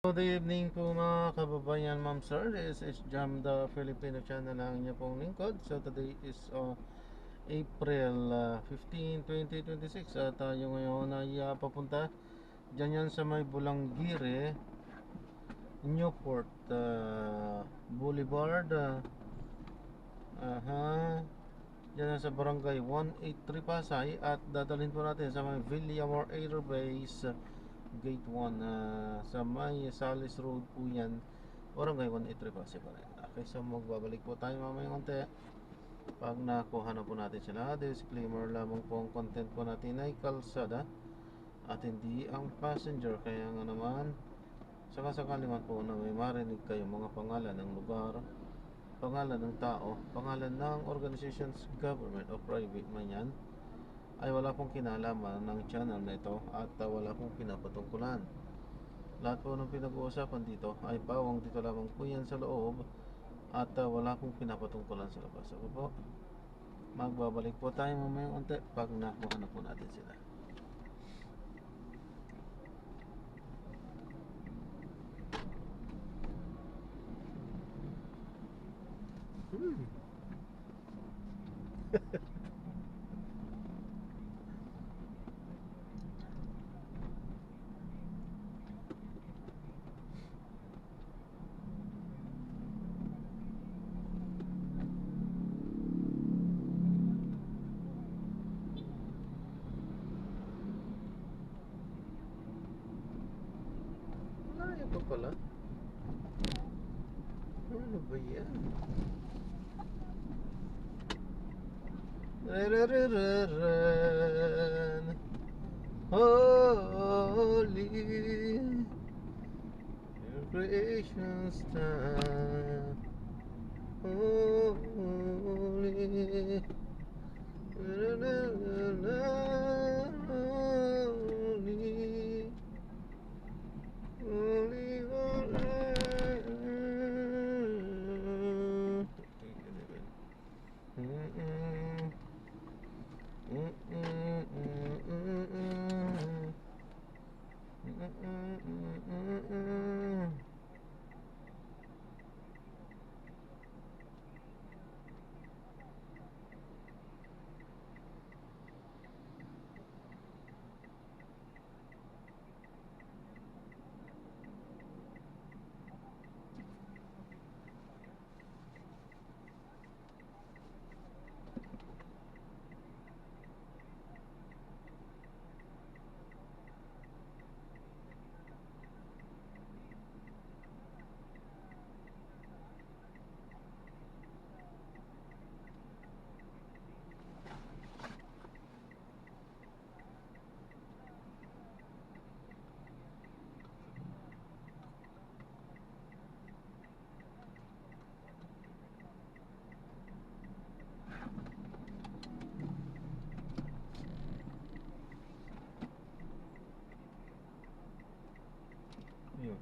Good evening po mga kababayan, ma'am sir. This is Jam the Filipino channel lang niya pong lingkod. So today is April 15, 2026 at tayo ngayon ay papunta dyan yan sa may Bulangire, Newport Boulevard. Dyan yan sa barangay 183 Pasay at dadalhin po natin sa may Villamor Air Base Gate 1 sa may Salis Road po yan, barangay 183 Pasay pa rin. Okay, so magbabalik po tayo mamaya konti pag nakuha na po natin sila. Disclaimer lamang po, ang content po natin ay kalsada at hindi ang passenger, kaya nga naman sakasakali man po na may marinig kayo mga pangalan ng lugar, pangalan ng tao, pangalan ng organizations, government o private man yan, ay wala pong kinalaman ng channel na ito at wala pong pinapatungkulan. Lahat po ng pinag-uusapan dito ay bawang dito lamang po yan sa loob at wala pong pinapatungkulan sa labas. So po, magbabalik po tayo mamaya unti pag nakuha na po natin sila. Malayo pa pala. Ano ba yan? Rararararan, holy your creation's time, holy, holy, holy, yun.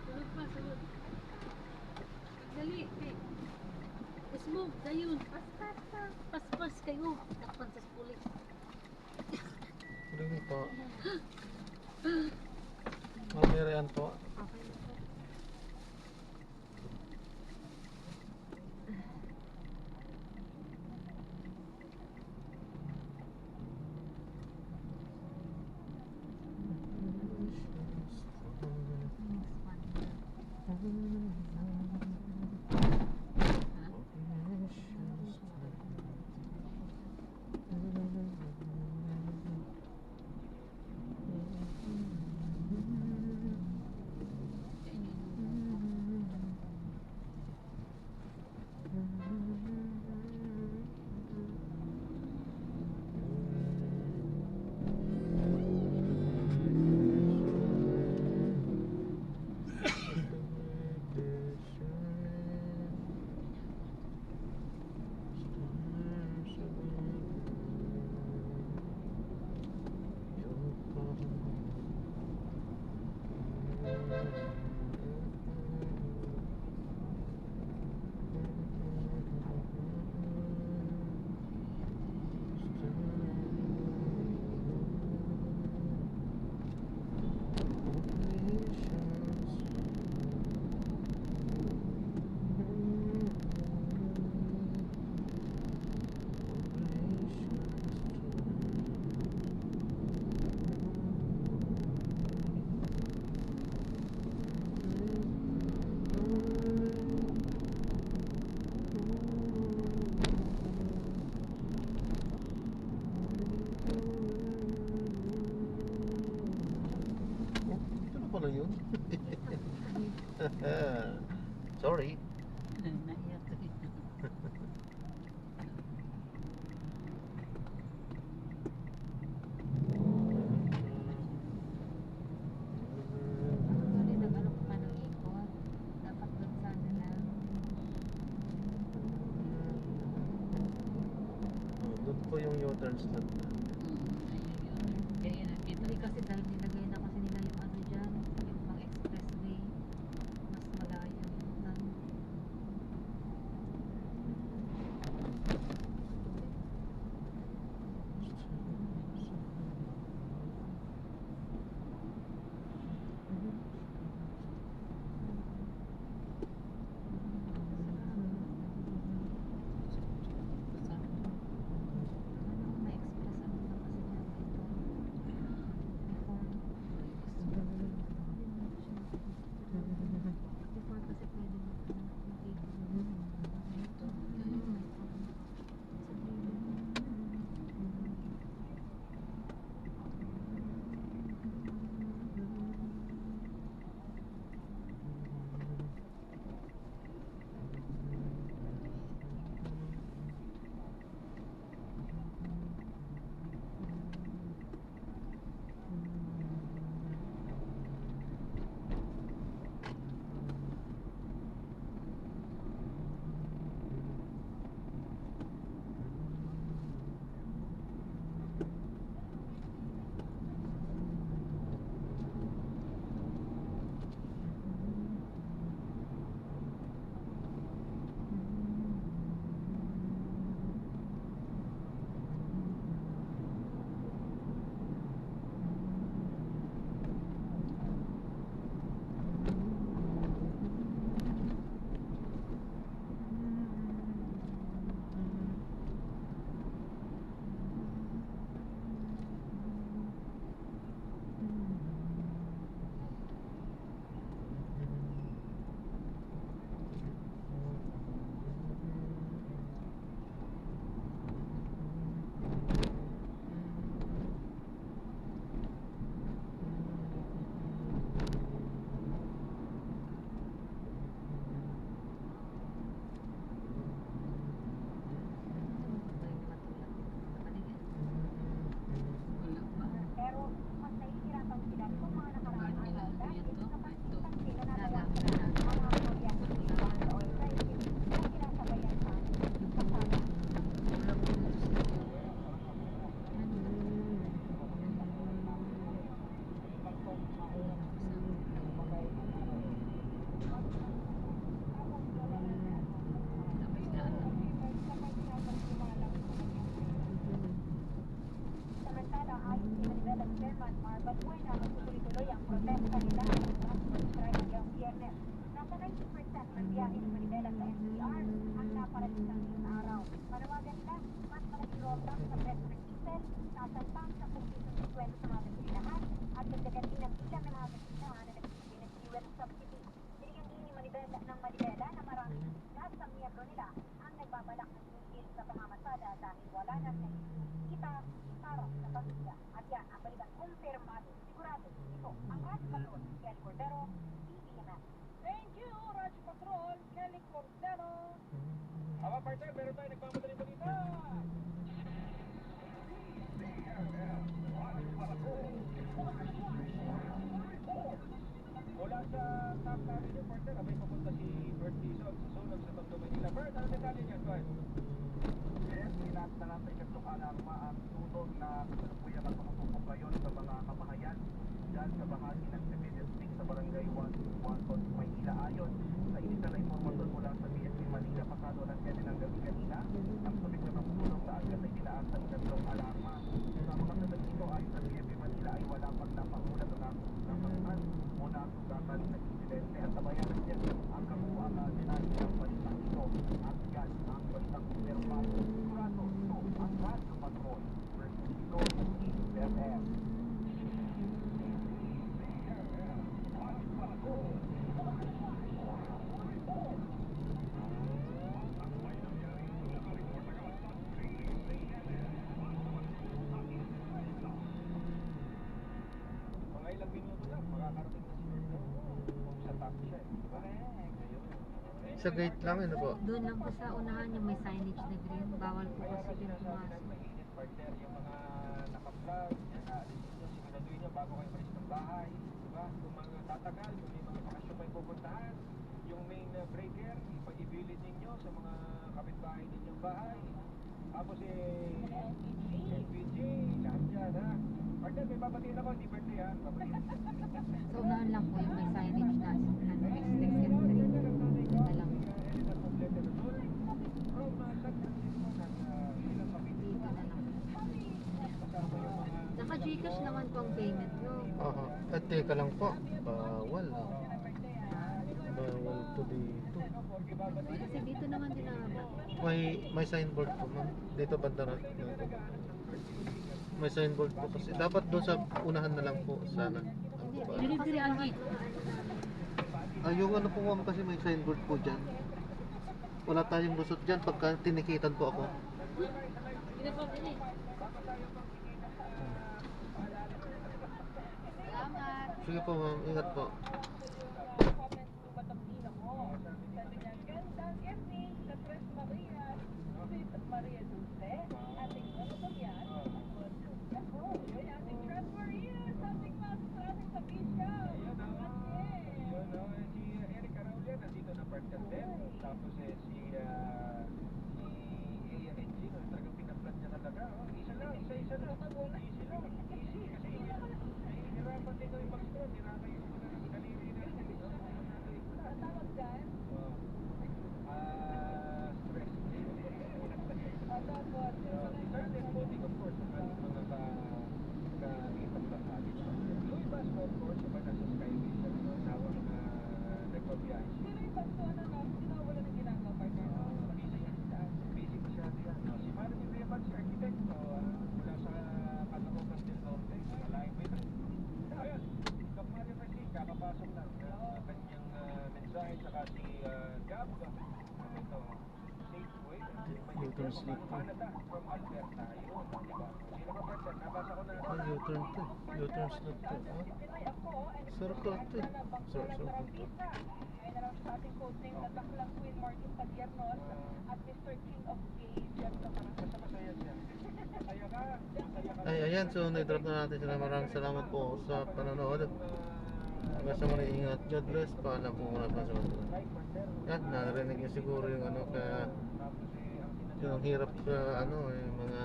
Sunod pa, sunod. Dali, kay. Smoke, dayon. Paspas kayo. Takpan sa pulis. Ring po. Mamirian po. Okay na po. pala yun. Sorry. Naiyak ko rin. Sorry, nag-alok pa ng ikot. Dapat doon sana lang. Doon po yung U-turn slot na. Kaya nakita kasi dahil nilagay na kasi nila yung ano dyan, yung pang expressway. Mas malayo yung ano. Mga ilang minuto lang, makakarating na si Sa gate lang, ano po? Doon lang po sa unahan yung may signage na green. Bawal po kasi yung pumasok. Partner, yung mga naka-vlog, siguraduhin nyo bago kayo malis ng bahay, diba? Kung mga tatagal, kung may mga bakasyon kayo pupuntahan, yung main breaker, ipag-ibilid ninyo sa mga kapitbahay ninyong bahay. Tapos LPG, lahat yan, ha? Partner, may babatiin ako, hindi birthday, ha? Babatiin. Sa unahan lang po yung may signage na exit entry. Doon na lang. Dito na lang. Naka Gcash naman po ang payment, no? Aha. At teka lang po. Bawal. Bawal to dito. Kasi dito naman din nakabot. May signboard po, ma'am. Dito banda na. May signboard po kasi. Dapat doon sa unahan na lang po sana. Ang baba. Delivery ang gate. Yung ano po, ma'am, kasi may signboard po dyan. Wala tayong lusot dyan pagka tinikitan po ako. Salamat. Sige po, ma'am. Ingat po. Tapos si Ea NG, talagang pinaplan niya talaga. Isa lang, isa-isa lang. Easy lang. Easy, kasi hirapan din yung mag-scroll. Hirapan yung daliri na yun. Tawag dyan? Stress. Desire and voting, of course, ang ating mga ka-itang lakad. Louis Basco, of course, yung nasa Skyway siya, nawang nagpabiyahe siya. Busy masyado yan. Si Marilyn Revan, si architect, mula sa Caloocan del Norte, malayo pa ito. Ayun, Doc Mario Mercy, kakapasok lang ng kanyang mensahe, saka si Gab, ito, safe way, U-turn slip po. Canada, from Alberta, yun, diba? Sino ba person? Nabasa ko na. U-turn to. U-turn slip to. Circle to. Circle to. sa ating code name na Daklang Queen Martin Padiernos at Mr. King of Gay Jento Caracas. Basta masaya siya. Masaya ka. Masaya ka. Ay, ayan. So, na-drop na natin sila. Maraming salamat po sa panonood. Hanggang sa muli, ingat. God bless. Paalam po muna pa sa mga. Yan, narinig niyo siguro yung ano, kaya yung hirap sa ano, yung mga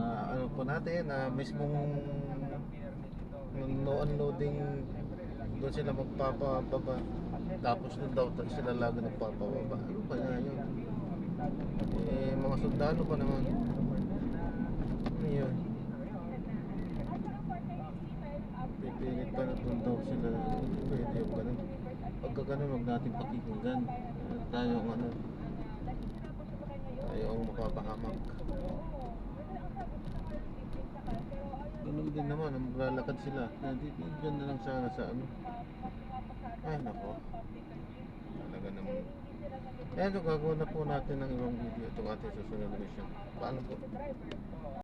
ano po natin, mismong no unloading doon sila magpapababa, tapos doon daw sila lagi nagpapababa. Ano ba nga yun? Mga sundalo pa naman. Ano yun? Pipilit pa na doon daw sila. Hindi pwede yung ganun. Pagka ganun, huwag natin pakikinggan. Tayo ang ano, tayo ang mapapahamak. Ganun din naman, maglalakad sila. Diyan na lang sana sa ano. Ay, nako. Talaga naman. Ayan, so gagawin na po natin ng ibang video itong ating susunod na mission. Paano po?